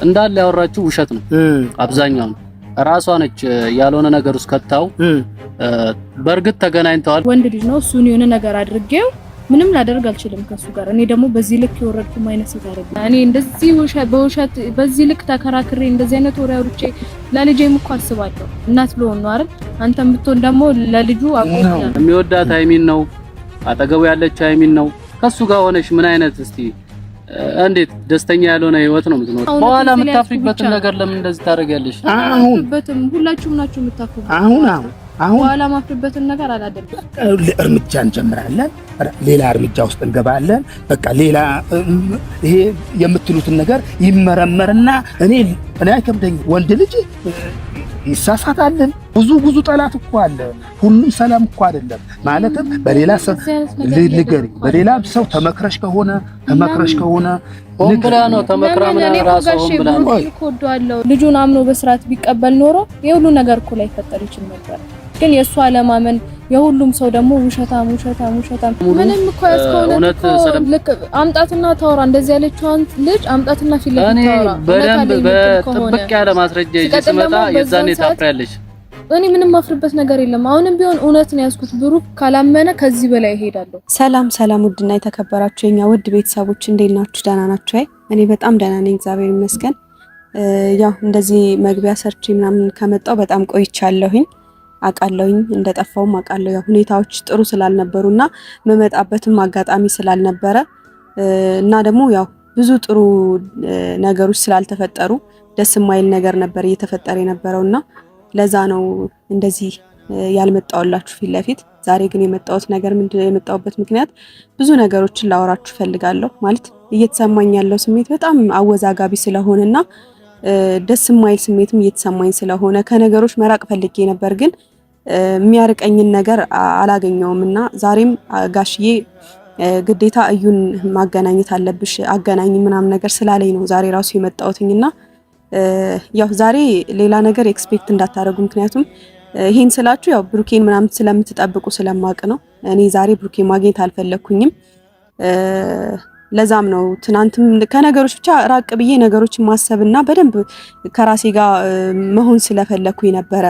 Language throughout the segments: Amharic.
እንዳለ ያወራችሁ ውሸት ነው አብዛኛው ራሷ ነች ያልሆነ ነገር ውስጥ ከታው በርግጥ ተገናኝተዋል ወንድ ልጅ ነው እሱን የሆነ ነገር አድርጌው ምንም ላደርግ አልችልም ከሱ ጋር እኔ ደግሞ በዚህ ልክ ይወረድኩ ማይነስ ይታረግ እኔ እንደዚህ በውሸት በዚህ ልክ ተከራክሬ እንደዚህ አይነት ወሬ አውርቼ ለልጄም እኮ አስባለሁ እናት ልሆን ነው አይደል አንተም ብትሆን ደግሞ ለልጁ አቆጣ የሚወዳት ሃይሚን ነው አጠገቡ ያለች ሃይሚን ነው ከሱ ጋር ሆነሽ ምን አይነት እስቲ እንዴት ደስተኛ ያልሆነ ህይወት ነው የምትኖር በኋላ የምታፍሪበት ነገር ለምን እንደዚህ ታደርጊያለሽ አሁን ሁላችሁም ናችሁ የምታፍሩበት አሁን በኋላ ማፍሪበትን ነገር አላደርግም እርምጃ እንጀምራለን ሌላ እርምጃ ውስጥ እንገባለን በቃ ሌላ ይሄ የምትሉትን ነገር ይመረመርና እኔ አይከብደኝ ወንድ ልጅ ይሳሳታልን ብዙ ጠላት እኮ አለ ሁሉም ሰላም እኮ አይደለም ማለትም በሌላ ሰው ልንገሪ በሌላ ሰው ተመክረሽ ከሆነ ወንብላ ነው ተመክራም ራሱ ወንብላ ነው ኮዷለው ልጁን አምኖ በስርዓት ቢቀበል ኖሮ የሁሉ ነገር እኮ ላይ ፈጠር ይችላል ነበር ግን የሷ አለማመን የሁሉም ሰው ደግሞ ውሸታም ምንም እኮ ያስከውነ ልክ አምጣትና ታወራ እንደዚህ ያለችዋን ልጅ አምጣትና ፊልም ታወራ በደንብ በጥብቅ ያለ ማስረጃ ይስመጣ የዛኔ ታፍሪያለሽ እኔ ምንም ማፍርበት ነገር የለም አሁንም ቢሆን እውነት ነው ያስኩት ብሩክ ካላመነ ከዚህ በላይ ይሄዳለሁ ሰላም ውድና የተከበራችሁ የኛ ውድ ቤተሰቦች እንዴት ናችሁ ደህና ናችሁ አይ እኔ በጣም ደህና ነኝ እግዚአብሔር ይመስገን ያው እንደዚህ መግቢያ ሰርች ምናምን ከመጣው በጣም ቆይቻለሁኝ አቃለሁኝ እንደጠፋውም አቃለሁ ያው ሁኔታዎች ጥሩ ስላልነበሩና መመጣበትም አጋጣሚ ስላልነበረ እና ደግሞ ያው ብዙ ጥሩ ነገሮች ስላልተፈጠሩ ደስ የማይል ነገር ነበር እየተፈጠረ የነበረውና ለዛ ነው እንደዚህ ያልመጣውላችሁ ፊት ለፊት ዛሬ ግን የመጣሁት ነገር ምንድነው የመጣሁበት ምክንያት ብዙ ነገሮችን ላወራችሁ ፈልጋለሁ ማለት እየተሰማኝ ያለው ስሜት በጣም አወዛጋቢ ስለሆነና ደስ የማይል ስሜትም እየተሰማኝ ስለሆነ ከነገሮች መራቅ ፈልጌ ነበር ግን የሚያርቀኝን ነገር አላገኘውምና ዛሬም ጋሽዬ ግዴታ እዩን ማገናኘት አለብሽ አገናኝ ምናምን ነገር ስላለኝ ነው ዛሬ ራሱ የመጣሁትኝና ያው ዛሬ ሌላ ነገር ኤክስፔክት እንዳታረጉ ምክንያቱም ይሄን ስላችሁ ያው ብሩኬን ምናምን ስለምትጠብቁ ስለማቅ ነው እኔ ዛሬ ብሩኬን ማግኘት አልፈለኩኝም ለዛም ነው ትናንትም ከነገሮች ብቻ ራቅ ብዬ ነገሮችን ማሰብና በደንብ ከራሴ ጋር መሆን ስለፈለኩኝ ነበረ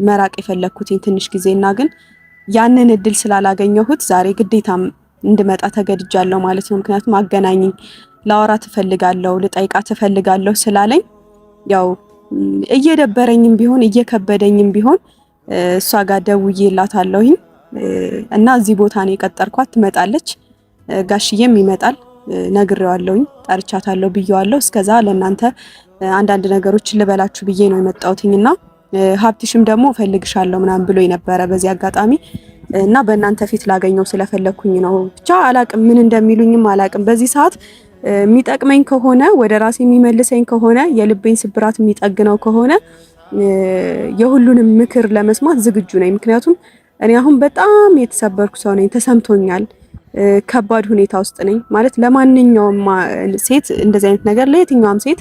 መራቅ የፈለኩትኝ ትንሽ ጊዜና ግን ያንን እድል ስላላገኘሁት ዛሬ ግዴታም እንድመጣ ተገድጃለሁ ማለት ነው ምክንያቱም አገናኝኝ ላወራ ተፈልጋለሁ ልጠይቃት ተፈልጋለሁ ስላለኝ ያው እየደበረኝም ቢሆን እየከበደኝም ቢሆን እሷ ጋር ደውዬላታለሁኝ እና እዚህ ቦታ ነው የቀጠርኳት ትመጣለች ጋሽዬም ይመጣል ነግሬዋለሁኝ ጠርቻታለሁ ብዬዋለሁ እስከዛ ለእናንተ አንዳንድ ነገሮችን ልበላችሁ ብዬ ነው የመጣሁትኝና ሀብትሽም ደግሞ ፈልግሻለሁ ምናምን ብሎ የነበረ በዚህ አጋጣሚ እና በእናንተ ፊት ላገኘው ስለፈለኩኝ ነው ብቻ አላቅም ምን እንደሚሉኝም አላቅም በዚህ ሰዓት የሚጠቅመኝ ከሆነ ወደ ራሴ የሚመልሰኝ ከሆነ የልቤን ስብራት የሚጠግነው ከሆነ የሁሉንም ምክር ለመስማት ዝግጁ ነኝ ምክንያቱም እኔ አሁን በጣም የተሰበርኩ ሰው ነኝ ተሰምቶኛል ከባድ ሁኔታ ውስጥ ነኝ ማለት ለማንኛውም ሴት እንደዚህ አይነት ነገር ለየትኛውም ሴት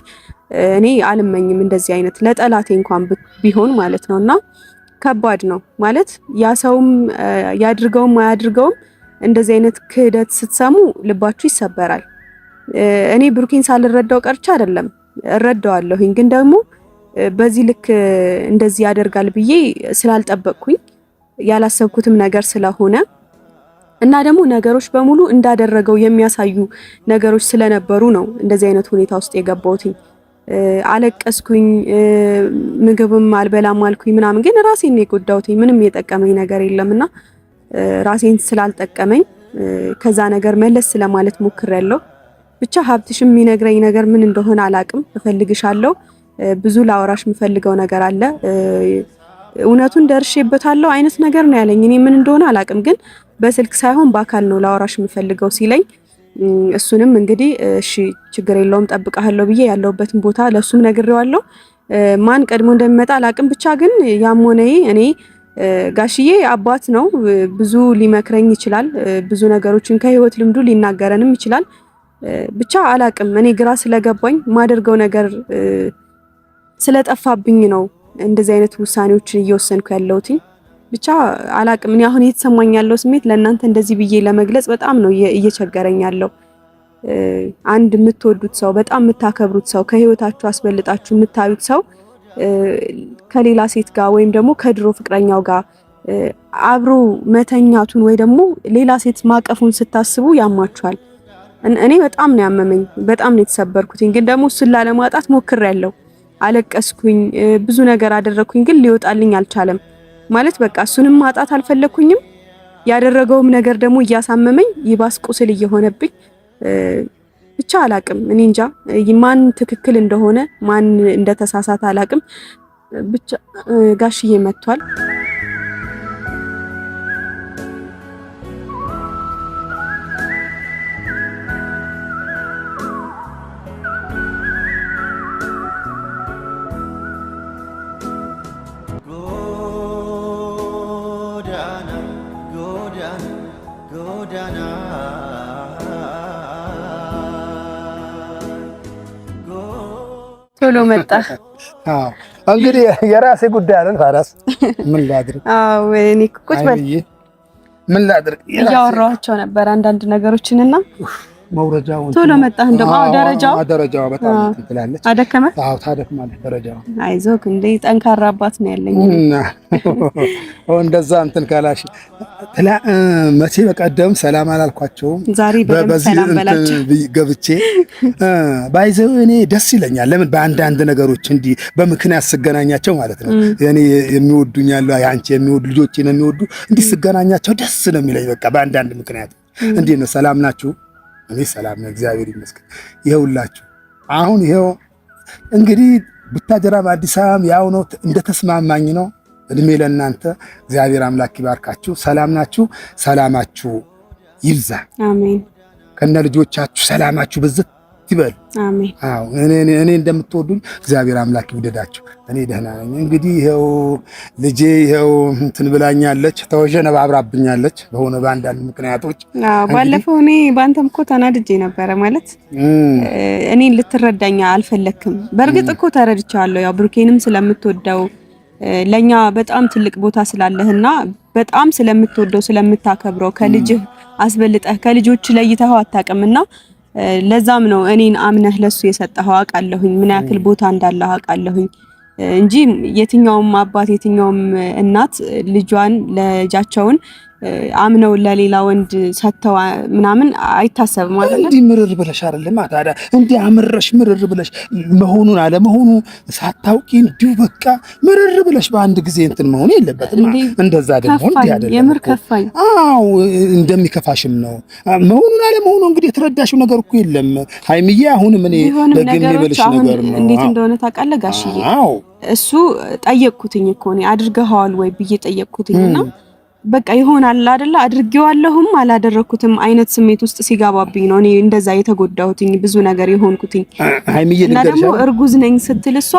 እኔ አልመኝም እንደዚህ አይነት ለጠላቴ እንኳን ቢሆን ማለት ነውና ከባድ ነው ማለት ያ ሰውም ያድርገውም አያድርገውም እንደዚህ አይነት ክህደት ስትሰሙ ልባችሁ ይሰበራል እኔ ብሩኬን ሳልረዳው ቀርቻ አይደለም እረዳዋለሁኝ ግን ደግሞ በዚህ ልክ እንደዚህ ያደርጋል ብዬ ስላልጠበቅኩኝ ያላሰብኩትም ነገር ስለሆነ እና ደግሞ ነገሮች በሙሉ እንዳደረገው የሚያሳዩ ነገሮች ስለነበሩ ነው እንደዚህ አይነት ሁኔታ ውስጥ የገባሁትኝ አለቀስኩኝ ምግብም አልበላም አልኩኝ ምናምን ግን ራሴን ነው የጎዳሁትኝ ምንም የጠቀመኝ ነገር የለምና ራሴን ስላልጠቀመኝ ከዛ ነገር መለስ ስለማለት ሞክሬያለሁ ብቻ ሀብትሽም የሚነግረኝ ነገር ምን እንደሆነ አላቅም እፈልግሻለሁ ብዙ ላወራሽ የምፈልገው ነገር አለ እውነቱን ደርሼበታለሁ አይነት ነገር ነው ያለኝ እኔ ምን እንደሆነ አላቅም ግን በስልክ ሳይሆን በአካል ነው ላወራሽ የምፈልገው ሲለኝ እሱንም እንግዲህ እሺ ችግር የለውም ጠብቀሃለሁ ብዬ ያለውበትን ቦታ ለሱም ነግሬዋለሁ ማን ቀድሞ እንደሚመጣ አላቅም ብቻ ግን ያም ሆነ እኔ ጋሽዬ አባት ነው ብዙ ሊመክረኝ ይችላል ብዙ ነገሮችን ከህይወት ልምዱ ሊናገረንም ይችላል ብቻ አላቅም እኔ ግራ ስለገባኝ ማደርገው ነገር ስለጠፋብኝ ነው እንደዚህ አይነት ውሳኔዎችን እየወሰንኩ ያለሁት ብቻ አላቅም እኔ አሁን እየተሰማኝ ያለው ስሜት ለእናንተ እንደዚህ ብዬ ለመግለጽ በጣም ነው እየቸገረኝ ያለው አንድ የምትወዱት ሰው በጣም የምታከብሩት ሰው ከህይወታችሁ አስበልጣችሁ የምታዩት ሰው ከሌላ ሴት ጋር ወይም ደግሞ ከድሮ ፍቅረኛው ጋር አብሮ መተኛቱን ወይ ደግሞ ሌላ ሴት ማቀፉን ስታስቡ ያማችኋል። እኔ በጣም ነው ያመመኝ፣ በጣም ነው የተሰበርኩት። ግን ደግሞ እሱን ላለማጣት ሞክሬያለሁ። አለቀስኩኝ፣ ብዙ ነገር አደረኩኝ፣ ግን ሊወጣልኝ አልቻለም። ማለት በቃ እሱንም ማጣት አልፈለኩኝም። ያደረገውም ነገር ደግሞ እያሳመመኝ ይባስ ቁስል እየሆነብኝ ብቻ አላቅም። እኔ እንጃ ማን ትክክል እንደሆነ ማን እንደተሳሳተ አላቅም። ብቻ ጋሽዬ መጥቷል። ቶሎ መጣ። አዎ እንግዲህ የራሴ ጉዳይ አይደል ፋራስ ምን ላድርግ? አዎ እኔ ቁጭ በል ምን ላድርግ? እያወራኋቸው ነበር አንዳንድ ነገሮችንና መውረጃው ቶሎ መጣህ። እንደማ ደረጃው በጣም ትላለች። አደከመ? አዎ ታደክማለች ደረጃው። አይዞህ እንዴ ጠንካራ አባት ነው ያለኝ። እንደዛ እንትን ካላሽ መቼ በቀደም ሰላም አላልኳቸውም። ዛሬ በደንብ ሰላም በላቸው ገብቼ ባይዘው እኔ ደስ ይለኛል። ለምን በአንዳንድ ነገሮች እንዲህ በምክንያት ስገናኛቸው ማለት ነው። እኔ የሚወዱኝ ያለው አንቺ የሚወዱ ልጆቼን የሚወዱ እንዲህ ስገናኛቸው ደስ ነው የሚለኝ። በቃ በአንዳንድ ምክንያት እንዴ ነው ሰላም ናችሁ? እኔ ሰላም ነው እግዚአብሔር ይመስገን። ይኸውላችሁ አሁን ይኸው እንግዲህ ቡታጀራም አዲስ አበባም ያው ነው እንደተስማማኝ ነው። እድሜ ለእናንተ እግዚአብሔር አምላክ ይባርካችሁ። ሰላም ናችሁ? ሰላማችሁ ይብዛ። አሜን። ከነ ልጆቻችሁ ሰላማችሁ ብዝት ይበል። አሜን። አዎ እኔ እንደምትወዱኝ እግዚአብሔር አምላክ ይውደዳችሁ። እኔ ደህና ነኝ። እንግዲህ ይኸው ልጄ ይኸው እንትን ብላኛለች፣ ተወጀነባብራብኛለች በሆነ በአንዳንድ ምክንያቶች። ባለፈው እኔ ባንተም እኮ ተናድጄ ነበረ ማለት እኔን ልትረዳኛ አልፈለክም። በእርግጥ እኮ ተረድቻለሁ። ያው ብሩኬንም ስለምትወደው ለኛ በጣም ትልቅ ቦታ ስላለህና በጣም ስለምትወደው ስለምታከብረው ከልጅህ አስበልጠህ ከልጆች ለይተኸው አታውቅምና ለዛም ነው እኔን አምነህ ለሱ የሰጠኸው። አውቃለሁኝ ምን ያክል ቦታ እንዳለ አውቃለሁኝ እንጂ የትኛውም አባት የትኛውም እናት ልጃቸውን አምነው ለሌላ ወንድ ሰተው ምናምን አይታሰብም ማለት ነው። እንዲህ ምርር ብለሽ አይደለም ታዲያ እንዲህ አምረሽ ምርር ብለሽ መሆኑን አለመሆኑ ሳታውቂ እንዲሁ በቃ ምርር ብለሽ በአንድ ጊዜ እንትን መሆን የለበትም። እንደዛ ደግሞ እንዲህ አይደለም። የምር ከፋኝ። አዎ እንደሚከፋሽም ነው መሆኑን አለመሆኑ እንግዲህ የተረዳሽው ነገር እኮ የለም ሀይሚዬ። አሁንም እኔ ደግሜ የምልሽ ነገር ነው እንዴት እንደሆነ ታውቃለህ ጋሽዬ? አዎ እሱ ጠየቅኩትኝ እኮ እኔ አድርገኸዋል ወይ ብዬ ጠየቅኩትኝና በቃ ይሆናል አይደለ አድርጌዋለሁም አላደረኩትም አይነት ስሜት ውስጥ ሲጋባብኝ ነው እኔ እንደዛ የተጎዳሁትኝ ብዙ ነገር የሆንኩትኝ። እና ደግሞ እርጉዝ ነኝ ስትል እሷ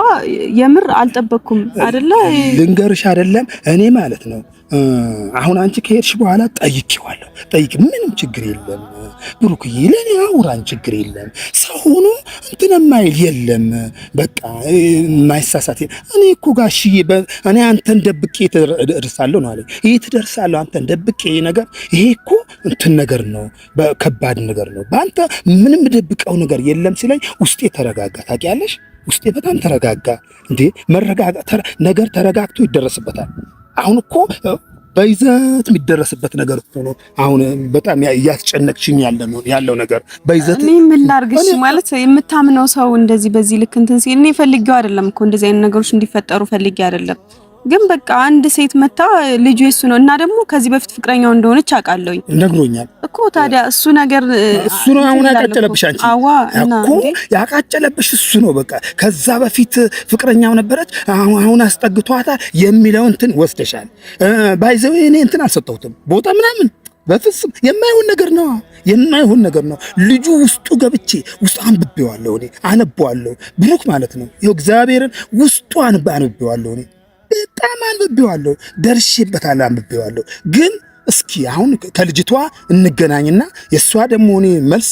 የምር አልጠበቅኩም አይደለ ልንገርሽ አይደለም እኔ ማለት ነው አሁን አንቺ ከሄድሽ በኋላ ጠይቄዋለሁ። ምንም ችግር የለም ብሩክዬ፣ ለኔ አውራን ችግር የለም። ሰው ሆኖ እንትን የማይል የለም። በቃ የማይሳሳት እኔ እኮ ጋሽዬ እኔ አንተን ደብቄ እደርሳለሁ ነው አለኝ። ይሄ ትደርሳለህ አንተን ደብቄ ነገር ይሄ እኮ እንትን ነገር ነው፣ በከባድ ነገር ነው። በአንተ ምንም ደብቀው ነገር የለም ሲለኝ ውስጤ ተረጋጋ። ታውቂያለሽ፣ ውስጤ በጣም ተረጋጋ። እንዴ መረጋጋት ነገር ተረጋግቶ ይደረስበታል። አሁን እኮ በይዘት የሚደረስበት ነገር እኮ ነው። አሁን በጣም እያስጨነቅሽኝ ያለው ነገር በይዘት እኔ ምን ላድርግሽ ማለት የምታምነው ሰው እንደዚህ በዚህ ልክ እንትን ሲል እኔ ፈልጌው አይደለም እኮ እንደዚህ አይነት ነገሮች እንዲፈጠሩ ፈልጌ አይደለም። ግን በቃ አንድ ሴት መታ ልጁ እሱ ነው እና ደግሞ ከዚህ በፊት ፍቅረኛው እንደሆነች አውቃለሁኝ ነግሮኛል እኮ። ታዲያ እሱ ነገር እሱ ነው አሁን ያቃጨለብሽ አንቺ እኮ ያቃጨለብሽ እሱ ነው። በቃ ከዛ በፊት ፍቅረኛው ነበረች አሁን አስጠግቷታል የሚለው እንትን ወስደሻል። ባይዘው እኔ እንትን አልሰጠሁትም ቦታ ምናምን በፍጹም የማይሆን ነገር ነው። ልጁ ውስጡ ገብቼ ውስጡ አንብቤዋለሁ እኔ አነበዋለሁ። ብሩክ ማለት ነው ይኸው እግዚአብሔርን ውስጡ አንብቤዋለሁ እኔ በጣም አንብቤዋለሁ፣ ደርሼበታለሁ፣ አንብቤዋለሁ። ግን እስኪ አሁን ከልጅቷ እንገናኝና የሷ ደግሞ እኔ መልስ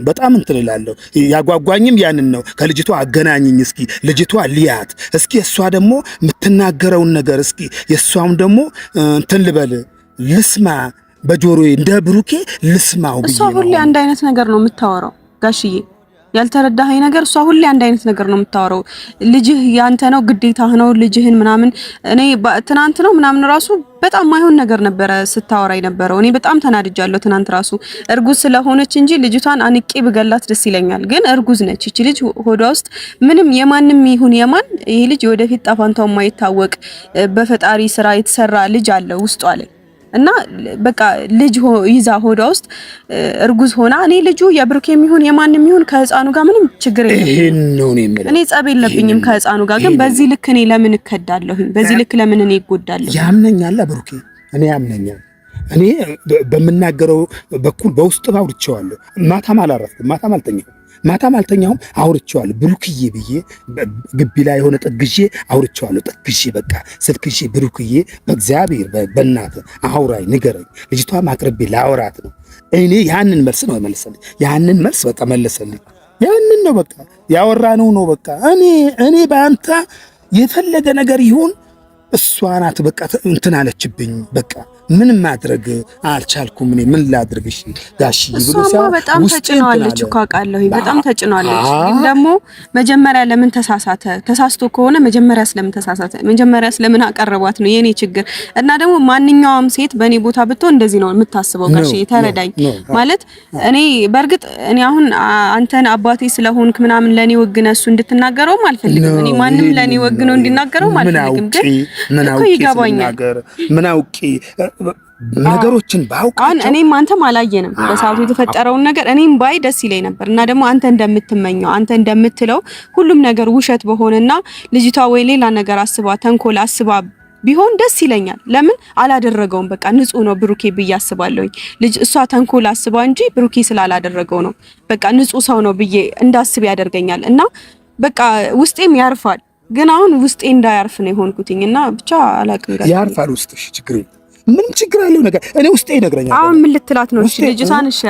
በጣም እንትን እላለሁ። ያጓጓኝም ያንን ነው። ከልጅቷ አገናኝኝ እስኪ ልጅቷ ሊያት እስኪ የሷ ደግሞ የምትናገረውን ነገር እስኪ የሷም ደግሞ እንትን ልበል ልስማ። በጆሮዬ እንደ ብሩኬ ልስማው ብዬ እሷ ሁሌ አንድ አይነት ነገር ነው የምታወራው ጋሽዬ። ያልተረዳኸኝ ነገር እሷ ሁሌ አንድ አይነት ነገር ነው የምታወራው። ልጅህ ያንተ ነው ግዴታህ ነው ልጅህን ምናምን። እኔ ትናንት ነው ምናምን ራሱ በጣም ማይሆን ነገር ነበረ ስታወራ የነበረው። እኔ በጣም ተናድጃለሁ ትናንት ራሱ እርጉዝ ስለሆነች እንጂ ልጅቷን አንቄ ብገላት ደስ ይለኛል። ግን እርጉዝ ነች እቺ ልጅ ሆዷ ውስጥ ምንም የማንም ይሁን የማን ይሄ ልጅ ወደፊት ጣፋንታው የማይታወቅ በፈጣሪ ስራ የተሰራ ልጅ አለ ውስጧ ላይ እና በቃ ልጅ ይዛ ሆዷ ውስጥ እርጉዝ ሆና እኔ ልጁ የብሩኬም ይሁን የማንም ይሁን ከህፃኑ ጋር ምንም ችግር የለም። እኔ ጸብ የለብኝም ከህፃኑ ጋር። ግን በዚህ ልክ እኔ ለምን እከዳለሁ? በዚህ ልክ ለምን እኔ እጎዳለሁ? ያምነኛል ብሩኬ፣ እኔ ያምነኛል። እኔ በመናገረው በኩል በውስጥ አውርቼዋለሁ። ማታም አላረፍኩም፣ ማታም አልተኛሁም። አውርቼዋለሁ ብሩክዬ ብዬ ግቢ ላይ የሆነ ጥግዤ አውርቼዋለሁ። ጥግዤ በቃ ስልክዬ ብሩክዬ በእግዚአብሔር በእናትህ አውራኝ ንገረኝ፣ ልጅቷ ማቅረቤ ላወራት ነው። እኔ ያንን መልስ ነው መለሰልኝ። ያንን መልስ በቃ መለሰልኝ። ያንን ነው በቃ ያወራነው ነው በቃ እኔ በአንተ የፈለገ ነገር ይሁን እሷ ናት በቃ እንትን አለችብኝ። በቃ ምን ማድረግ አልቻልኩም። እኔ ምን ላድርግሽ ጋሽ ይብሉ ሲያ በጣም ተጭኗለች እኮ አውቃለሁ። በጣም ተጭኗለች። ግን ደግሞ መጀመሪያ ለምን ተሳስቶ ከሆነ መጀመሪያ ስለምን ተሳሳተ፣ መጀመሪያ ስለምን አቀረቧት ነው የኔ ችግር። እና ደግሞ ማንኛውም ሴት በእኔ ቦታ ብትሆን እንደዚህ ነው የምታስበው። ጋሽ ተረዳኝ ማለት እኔ በርግጥ እኔ አሁን አንተን አባቴ ስለሆንክ ምናምን ለኔ ወግነህ እሱ እንድትናገረውም አልፈልግም። እኔ ማንም ለኔ ወግነው እንዲናገረው አልፈልግም። ግን እኮ ይገባኛል ምን አውቄ ነገሮችን ባውቃቸው እኔም አንተም አላየንም በሰዓቱ የተፈጠረውን ነገር። እኔም ባይ ደስ ይለኝ ነበር። እና ደግሞ አንተ እንደምትመኘው አንተ እንደምትለው ሁሉም ነገር ውሸት በሆነና ልጅቷ ወይ ሌላ ነገር አስባ ተንኮል አስባ ቢሆን ደስ ይለኛል። ለምን አላደረገውም? በቃ ንጹህ ነው ብሩኬ ብዬ አስባለሁኝ። ልጅ እሷ ተንኮል አስባ እንጂ ብሩኬ ስላላደረገው ነው በቃ ንጹህ ሰው ነው ብዬ እንዳስብ ያደርገኛል። እና በቃ ውስጤም ያርፋል። ግን አሁን ውስጤ እንዳያርፍ ነው የሆንኩትኝ። እና ብቻ አላቅም ጋር ያርፋል ውስጥሽ ችግር ምንም ችግር ያለው ነገር እኔ ውስጤ ይነግረኛል። አሁን ምን ልትላት ነው? እሺ ልጅቷን እሺ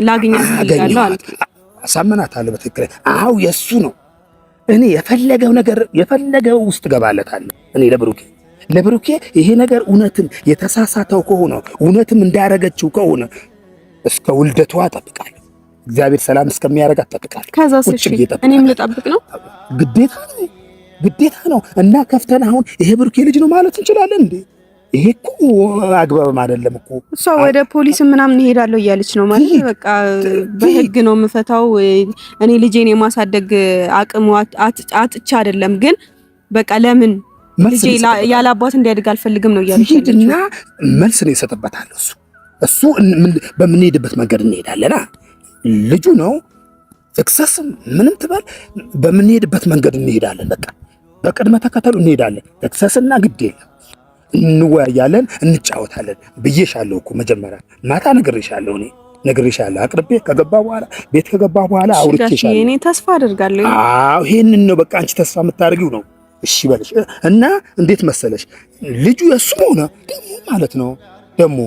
ላገኛት ፈልጋለሁ አልኩ። አሳመናታለሁ በትክክል። አው የሱ ነው። እኔ የፈለገው ነገር የፈለገው ውስጥ ገባለታለሁ። እኔ ለብሩኬ ይሄ ነገር እውነትም የተሳሳተው ከሆነ እውነትም እንዳረገችው ከሆነ እስከ ውልደቷ እጠብቃለሁ። እግዚአብሔር ሰላም እስከሚያረጋት እጠብቃለሁ። ከዛስ እሺ እኔም ልጠብቅ ነው? ግዴታ ነው። እና ከፍተን አሁን ይሄ ብሩኬ ልጅ ነው ማለት እንችላለን እንዴ? ይሄ እኮ አግባብም አይደለም እኮ። እሷ ወደ ፖሊስ ምናምን እሄዳለሁ እያለች ነው ማለት በቃ በህግ ነው የምፈታው። እኔ ልጄን የማሳደግ አቅሙ አጥቻ አይደለም። ግን በቃ ለምን ልጄ ያለ አባት እንዲያድግ አልፈልግም ነው እያለች እና መልስ ነው ይሰጥበታል። እሱ በምንሄድበት መንገድ እንሄዳለና ልጁ ነው ሰክሰስ ምንም ትበል በምንሄድበት መንገድ እንሄዳለን። በቃ በቅድመ ተከተሉ እንሄዳለን። ሰክሰስና ግድ የለም እንወያያለን፣ እንጫወታለን ብዬሻለሁ እኮ መጀመሪያ ማታ ነግሬሻለሁ። አቅርቤ ቤት ከገባ በኋላ አውርቼሻለሁ። እኔ ተስፋ አደርጋለሁ። አዎ ይሄንን ነው በቃ አንቺ ተስፋ የምታደርጊው ነው። እሺ በለሽ እና እንዴት መሰለሽ ልጁ የሱ ሆነ ደግሞ ማለት ነው ደግሞ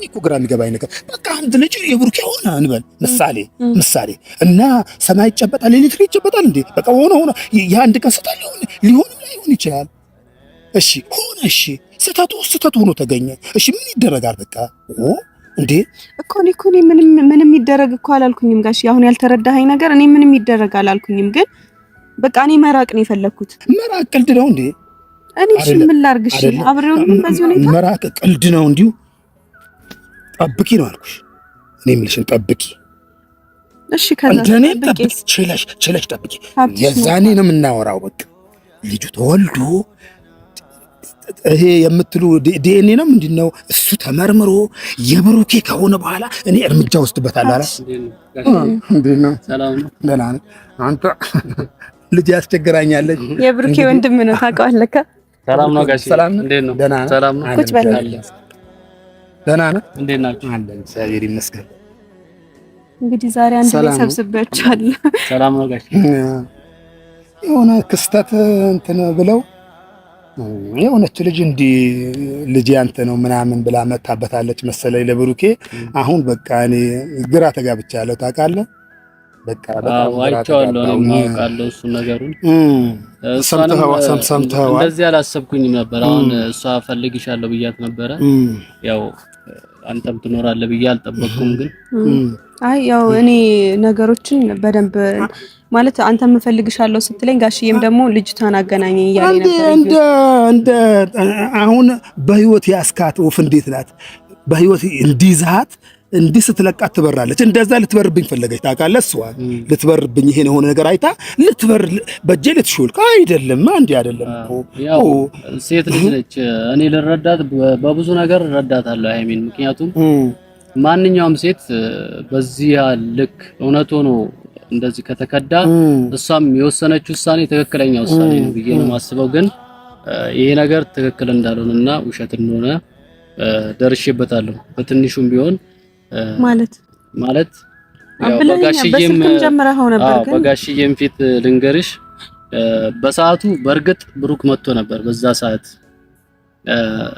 እኮ ግራ የሚገባኝ ነገር በቃ አንድ ልጅ የብሩኬ ሆነ እንበል ምሳሌ እና ሰማይ ይጨበጣል ኤሌክትሪክ ይጨበጣል እንዴ? በቃ ሆነ የአንድ ቀን ስህተት ሊሆንም ላይሆን ይችላል። እሺ ሆነ፣ እሺ ስህተቱ ሆኖ ተገኘ። እሺ ምን ይደረጋል? በቃ እንዴ እኮ እኔ ምንም ይደረግ እኮ አላልኩኝም ጋሽ። አሁን ያልተረዳኸኝ ነገር እኔ ምንም ይደረግ አላልኩኝም። ግን በቃ እኔ መራቅ ነው የፈለኩት። መራቅ ቀልድ ነው እንዴ? እኔ እሺ ምን ላድርግሽ? አብሬው በዚህ ሁኔታ መራቅ ቀልድ ነው እንዲሁ ጠብቂ ነው አልኩሽ። እኔ የምልሽን ጠብቂ። እሺ ከዛ ጠብቂ፣ ችለሽ ጠብቂ። የዛኔ ነው የምናወራው። በቃ ልጁ ተወልዶ ይሄ የምትሉ ዲኤንኤ ነው ምንድን ነው እሱ ተመርምሮ የብሩኬ ከሆነ በኋላ እኔ እርምጃ ወስድበታለሁ አላ ነው። ሰላም ነው። ደህና ነህ አንተ? ልጅ ያስቸግራኛለች። የብሩኬ ወንድም ነው ታውቀዋለህ? ሰላም ነው ጋሽ። እንዴት ነው? ሰላም ነው። ቁጭ በል። ደህና ነህ? እንዴት ናችሁ? አለን እግዚአብሔር ይመስገን። እንግዲህ ዛሬ አንድ ላይ ሰብስቤያችኋለሁ። ሰላም ነው ጋሽ። የሆነ ክስተት እንትን ብለው የሆነች ልጅ እንዲህ ልጅ አንተ ነው ምናምን ብላ መታበታለች መሰለኝ ለብሩኬ። አሁን በቃ እኔ ግራ ተጋብቻለሁ ታውቃለህ። በቃ በጣም አይቼዋለሁ እኔም አውቃለሁ እሱ ነገሩን ሰምተኸዋል እንደዚህ አላሰብኩኝም ነበር አሁን እሷ ፈልግሻለሁ ብያት ነበረ ያው አንተም ትኖራለህ ብዬ አልጠበቅኩም ግን አይ ያው እኔ ነገሮችን በደንብ ማለት አንተም ፈልግሻለሁ ስትለኝ ጋሽዬም ደግሞ ልጅቷን አገናኘኝ እያለ ነበር እንደ አሁን በህይወት ያስካት ወፍ እንዴት ናት በህይወት እንዲዛት እንዲህ ስትለቃት ትበራለች እንደዛ ልትበርብኝ ፈለገች ታውቃለህ እሷ ልትበርብኝ ይሄን የሆነ ነገር አይታ ልትበር በእጄ ልትሾልክ አይደለም አንዴ አይደለም ያው ሴት ልጅ ነች እኔ ልረዳት በብዙ ነገር እረዳታለሁ አይሚን ምክንያቱም ማንኛውም ሴት በዚህ ልክ እውነት ሆኖ እንደዚህ ከተከዳ እሷም የወሰነችው ውሳኔ ትክክለኛ ውሳኔ ነው ብዬ ነው ማስበው ግን ይሄ ነገር ትክክል እንዳልሆነና ውሸት እንደሆነ ደርሼበታለሁ በትንሹም ቢሆን ማለት ያው በጋሽዬም ፊት ልንገርሽ በሰዓቱ በርግጥ ብሩክ መጥቶ ነበር በዛ ሰዓት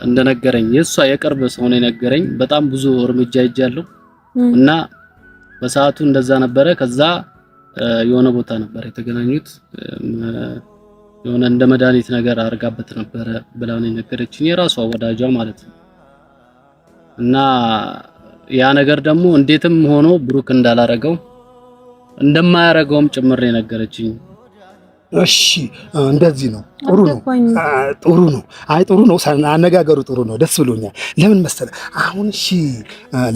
እንደነገረኝ የሷ የቅርብ ሰው ነው የነገረኝ በጣም ብዙ እርምጃ ይጃለሁ እና በሰዓቱ እንደዛ ነበረ ከዛ የሆነ ቦታ ነበር የተገናኙት የሆነ እንደ መድኃኒት ነገር አርጋበት ነበር ብላው ነው የነገረችኝ የራሷ ወዳጇ ማለት ነው እና ያ ነገር ደግሞ እንዴትም ሆኖ ብሩክ እንዳላረገው እንደማያረገውም ጭምር የነገረችኝ እሺ እንደዚህ ነው ጥሩ ነው አይ ጥሩ ነው አነጋገሩ ጥሩ ነው ደስ ብሎኛል ለምን መሰለህ አሁን እሺ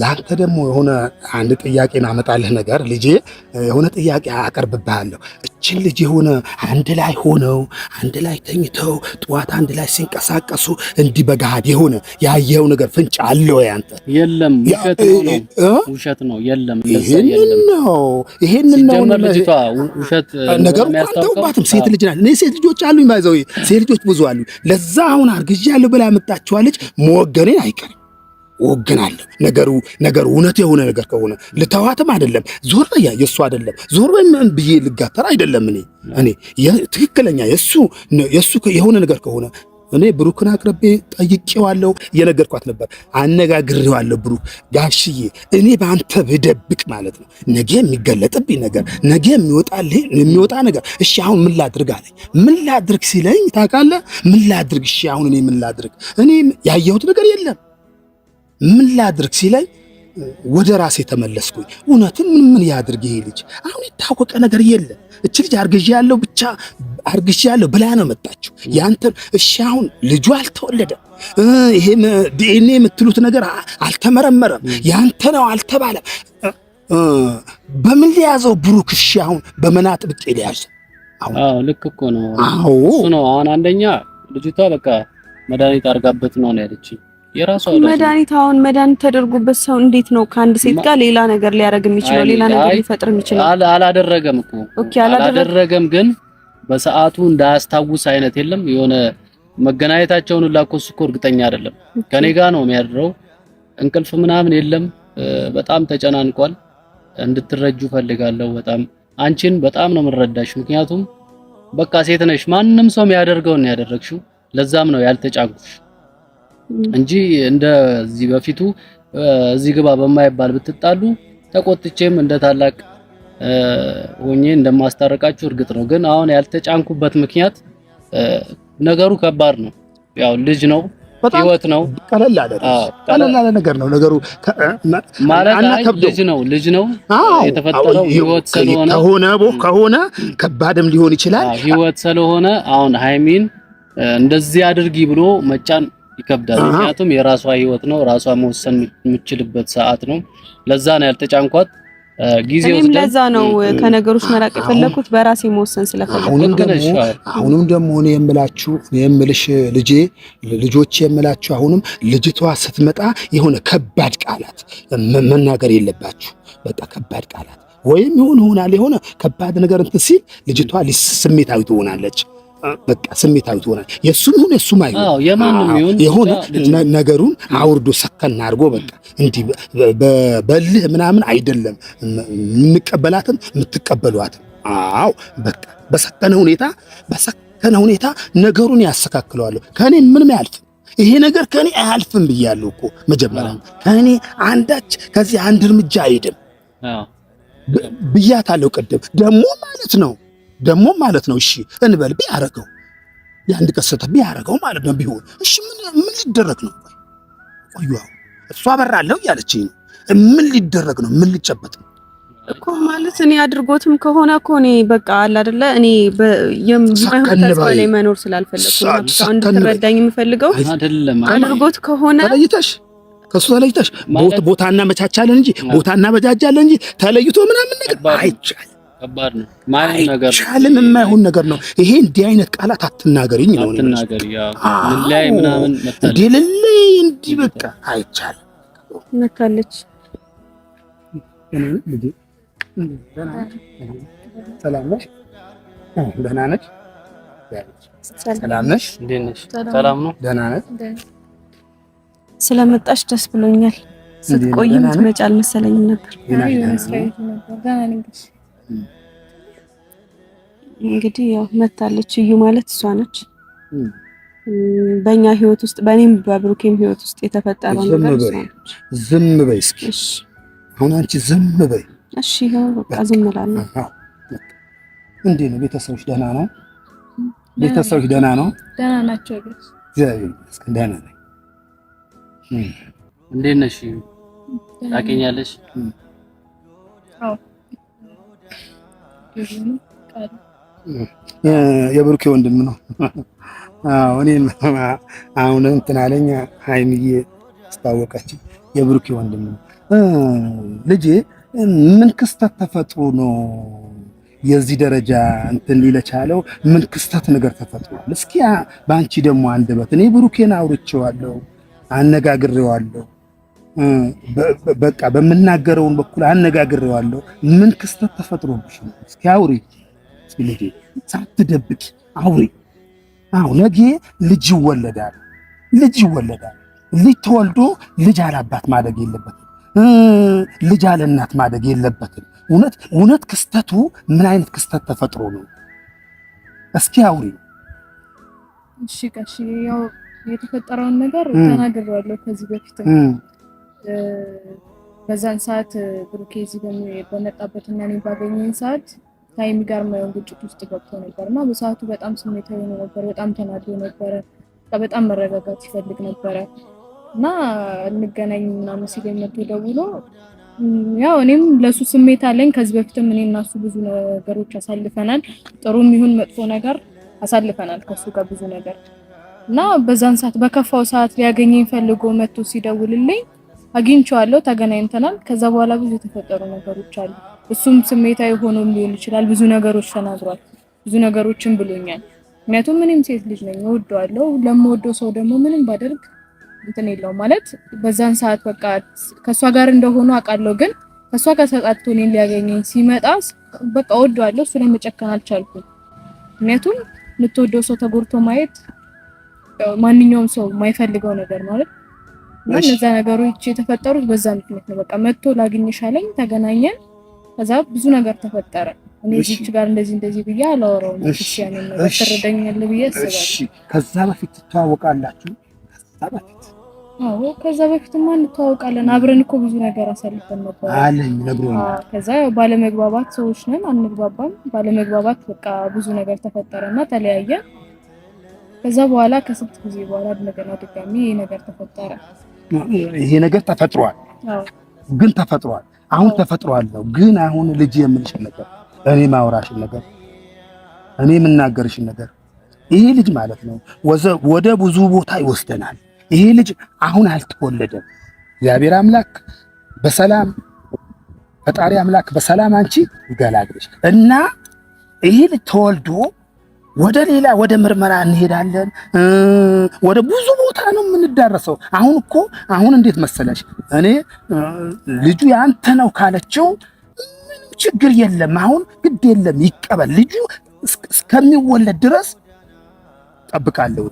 ላንተ ደግሞ የሆነ አንድ ጥያቄ አመጣልህ ነገር ልጄ የሆነ ጥያቄ አቀርብብሃለሁ እቺን ልጅ የሆነ አንድ ላይ ሆነው አንድ ላይ ተኝተው ጧት አንድ ላይ ሲንቀሳቀሱ እንዲህ በጋድ የሆነ ያየው ነገር ፍንጭ አለው ያንተ የለም ውሸት ነው የለም ይሄንን ነው ልጅቷ ውሸት ነገር አንተውባትም ሴት ልጅ ናት እኔ ሴት ልጆች አሉኝ ባይዘው ሴት ልጆች ብዙ አሉ ለዛ አሁን አርግዣለሁ ብላ ያመጣችዋለች መወገኔ አይቀርም ወገናለሁ ነገሩ እውነት የሆነ ነገር ከሆነ ልተዋትም አይደለም ዞር በያ የሱ አይደለም ዞር በምን ብዬ ልጋተር አይደለም እኔ ትክክለኛ የሱ የሆነ ነገር ከሆነ እኔ ብሩክን አቅርቤ ጠይቄዋለሁ የነገርኳት ነበር አነጋግሬዋለሁ ብሩክ ጋሽዬ እኔ በአንተ ብደብቅ ማለት ነው ነገ የሚገለጥብኝ ነገር ነገ የሚወጣ ነገር እሺ አሁን ምን ላድርግ አለኝ ምን ላድርግ ሲለኝ ታውቃለህ ምን ላድርግ እሺ አሁን እኔ ምን ላድርግ እኔ ያየሁት ነገር የለም ምን ላድርግ ሲለኝ ወደ ራሴ ተመለስኩኝ እውነትም ምን ያድርግ ይሄ ልጅ አሁን የታወቀ ነገር የለም እቺ ልጅ አርግዣለሁ ብላ ነው መጣችው ያንተ እሺ አሁን ልጁ አልተወለደም ይሄ ዲኤንኤ የምትሉት ነገር አልተመረመረም ያንተ ነው አልተባለም በምን ሊያዘው ብሩክ እሺ አሁን በመናጥ ብቄ ሊያዝ አዎ ልክ እኮ ነው እሱ ነው አሁን አንደኛ ልጅቷ በቃ መድኃኒት አርጋበት ነው ያለችኝ የራሷ መድኃኒት ተደርጎበት ሰው እንዴት ነው ከአንድ ሴት ጋር ሌላ ነገር ሊያረግ የሚችለው ሌላ ነገር ሊፈጥር የሚችለው አላደረገም እኮ አላደረገም ግን በሰዓቱ እንዳያስታውስ አይነት የለም የሆነ መገናኘታቸውን ላቆስ እኮ እርግጠኛ አይደለም ከኔ ጋር ነው የሚያድረው እንቅልፍ ምናምን የለም በጣም ተጨናንቋል እንድትረጁ ፈልጋለሁ በጣም አንቺን በጣም ነው የምረዳሽ ምክንያቱም በቃ ሴት ነሽ ማንንም ሰው የሚያደርገው ነው ያደረግሽው ለዛም ነው ያልተጫንኩሽ እንጂ እንደዚህ በፊቱ እዚህ ግባ በማይባል ብትጣሉ ተቆጥቼም እንደ ታላቅ ሆኜ እንደማስታረቃችሁ እርግጥ ነው ግን አሁን ያልተጫንኩበት ምክንያት ነገሩ ከባድ ነው ያው ልጅ ነው ህይወት ነው ቀለል ያለ ነገር ነው ነገሩ ማለት ልጅ ነው የተፈጠረው ህይወት ከሆነ ከባድም ሊሆን ይችላል ህይወት ስለሆነ አሁን ሃይሚን እንደዚህ አድርጊ ብሎ መጫን ይከብዳል ምክንያቱም የራሷ ህይወት ነው ራሷ መወሰን የምትችልበት ሰዓት ነው ለዛ ነው ያልተጫንኳት ጊዜው እኔም ለዛ ነው ከነገሮች መራቅ የፈለኩት በራሴ መወሰን ስለፈለኩ አሁንም ደግሞ እኔ የምልሽ ልጆች የምላችሁ አሁንም ልጅቷ ስትመጣ የሆነ ከባድ ቃላት መናገር የለባችሁ በቃ ከባድ ቃላት ወይም የሆነ ከባድ ነገር እንትን ሲል ልጅቷ ስሜታዊ ትሆናለች በቃ ስሜታዊ ትሆናለች የሱም አይሆን የማንም የሆነ ነገሩን አውርዶ ሰከና አድርጎ በቃ እንዲህ በልህ ምናምን አይደለም እንቀበላትም የምትቀበሏትም አዎ በቃ በሰከነ ሁኔታ ነገሩን ያስተካክለዋል ከኔ ምንም አያልፍም ይሄ ነገር ከኔ አያልፍም ብያለሁ እኮ መጀመሪያ ከኔ አንዳች ከዚህ አንድ እርምጃ አይደለም ብያታለሁ ቅድም ደግሞ ማለት ነው እሺ እንበል ቢያረገው የአንድ ቀሰተ ቢያረገው ማለት ነው ቢሆን እሺ ምን ሊደረግ ነው ቆዩ እሷ አበራለሁ ያለችኝ ምን ሊደረግ ነው ምን ሊጨበጥ እኮ ማለት እኔ አድርጎትም ከሆነ እኮ እኔ በቃ አለ አይደለ እኔ የማይሆን ተስፋ ላይ መኖር ስላልፈለኩ ነው እንድትረዳኝ የምፈልገው አይደለም አድርጎት ከሆነ ተለይተሽ ከሱ ተለይተሽ ቦታና መቻቻለን እንጂ ቦታና በጃጃለን እንጂ ተለይቶ ምናምን ነገር አይቻል ከባድ ነው ማይሆን ነገር ቻለም የማይሆን ነገር ነው ይሄ እንዲህ አይነት ቃላት አትናገሪኝ ነው አትናገሪ ያው ምን ላይ ምናምን መጣለ እንዲልልይ እንዲህ በቃ አይቻል ነካለች ልጅ ሰላም ነሽ ደህና ነሽ ሰላም ነሽ እንዴት ነሽ ሰላም ነው ደህና ነሽ ስለመጣሽ ደስ ብሎኛል ስትቆይም ትመጪ አልመሰለኝም ነበር እንግዲህ ያው መታለች እዩ ማለት እሷ ነች በእኛ ህይወት ውስጥ በእኔም በብሩኬም ህይወት ውስጥ የተፈጠረው ነገር ዝም በይ እስኪ እሺ አሁን አንቺ ዝም በይ እሺ ያው በቃ ዝም እላለሁ እንዴት ነው ቤተሰቦች ደህና ነው ቤተሰቦች ደህና ነው ደህና ናቸው እግዚአብሔር ይመስገን ደህና ነኝ እንዴት ነሽ ታውቂኛለሽ አዎ የብሩኬ ወንድም ነው አዎ እኔን አሁን እንትን አለኝ ሃይሚዬ አስታወቀች የብሩኬ ወንድም ነው ልጄ ምን ክስተት ተፈጥሮ ነው የዚህ ደረጃ እንትን ሊለቻለው ምን ክስተት ነገር ተፈጥሯል እስኪ ባንቺ ደግሞ አንደበት እኔ ብሩኬን አውርቼዋለሁ አነጋግሬዋለሁ በቃ በመናገረውን በኩል አነጋግሬዋለሁ ምን ክስተት ተፈጥሮብሽ ነው እስኪ አውሪ እስኪ ልጄ ሳትደብቂ አውሪ አው ነገ ልጅ ይወለዳል ልጅ ተወልዶ ልጅ አላባት ማደግ የለበትም ልጅ አለ እናት ማደግ የለበትም እውነት ክስተቱ ምን አይነት ክስተት ተፈጥሮ ነው እስኪ አውሪ እሺ ጋሽ ያው የተፈጠረውን ነገር ተናግሬዋለሁ ከዚህ በፊት በዛን ሰዓት ብሩኬ እዚህ በመጣበትና እኔ ባገኘኝ ሰዓት ታይም ጋር ማየው ግጭት ውስጥ ገብቶ ነበርና በሰዓቱ በጣም ስሜታዊ ነበር በጣም ተናዶ ነበር በጣም መረጋጋት ይፈልግ ነበር እና እንገናኝ ምናምን ሲለኝ መጥቶ ደውሎ ያው እኔም ለሱ ስሜት አለኝ ከዚህ በፊትም እኔና እሱ ብዙ ነገሮች አሳልፈናል ጥሩም ይሁን መጥፎ ነገር አሳልፈናል ከሱ ጋር ብዙ ነገር እና በዛን ሰዓት በከፋው ሰዓት ሊያገኘኝ ፈልጎ መጥቶ ሲደውልልኝ አግኝቼዋለሁ ተገናኝተናል ከዛ በኋላ ብዙ የተፈጠሩ ነገሮች አሉ እሱም ስሜታዊ ሆኖ ሊሆን ይችላል ብዙ ነገሮች ተናግሯል ብዙ ነገሮችን ብሎኛል ምክንያቱም እኔም ሴት ልጅ ነኝ እወደዋለሁ ለምወደው ሰው ደግሞ ምንም ባደርግ እንትን የለው ማለት በዛን ሰዓት በቃ ከሷ ጋር እንደሆነ አውቃለሁ ግን ከሷ ጋር ተጣጥቶ እኔን ሊያገኘኝ ሲመጣ በቃ እወደዋለሁ እሱ ላይ መጨከን አልቻልኩም ምክንያቱም የምትወደው ሰው ተጎድቶ ማየት ማንኛውም ሰው የማይፈልገው ነገር ማለት ነው እነዛ ነገሮች የተፈጠሩት በዛ ምክንያት ነው በቃ መጥቶ ላግኝሽ አለኝ ተገናኘን ከዛ ብዙ ነገር ተፈጠረ እኔ እዚህ ጋር እንደዚህ ብዬ አላወራውም እሺ ያንን ነገር ተረዳኛለህ ብዬ አስባለሁ እሺ ከዛ በፊት ተዋወቃላችሁ አዎ ከዛ በፊትማ እንተዋወቃለን አብረን እኮ ብዙ ነገር አሳልፈን ነበር አለኝ ነግሮኛል ከዛ ባለመግባባት ሰዎች ነን አንግባባም ባለመግባባት በቃ ብዙ ነገር ተፈጠረና ተለያየ ከዛ በኋላ ከስንት ጊዜ በኋላ እንደገና ድጋሚ ይሄ ነገር ተፈጠረ ይሄ ነገር ተፈጥሯል አዎ ግን ተፈጥሯል አሁን ተፈጥሯል ነው ግን አሁን ልጅ የምልሽ ነገር እኔ ማውራሽ ነገር እኔ የምናገርሽ ነገር ይሄ ልጅ ማለት ነው ወደ ብዙ ቦታ ይወስደናል ይሄ ልጅ አሁን አልተወለደም እግዚአብሔር አምላክ በሰላም ፈጣሪ አምላክ በሰላም አንቺ ይገላግልሽ እና ይሄ ልጅ ተወልዶ ወደ ምርመራ እንሄዳለን ወደ ብዙ ቦታ ነው የምንዳረሰው አሁን እንዴት መሰለሽ እኔ ልጁ ያንተ ነው ካለችው ምንም ችግር የለም አሁን ግድ የለም ይቀበል ልጁ እስከሚወለድ ድረስ እጠብቃለሁ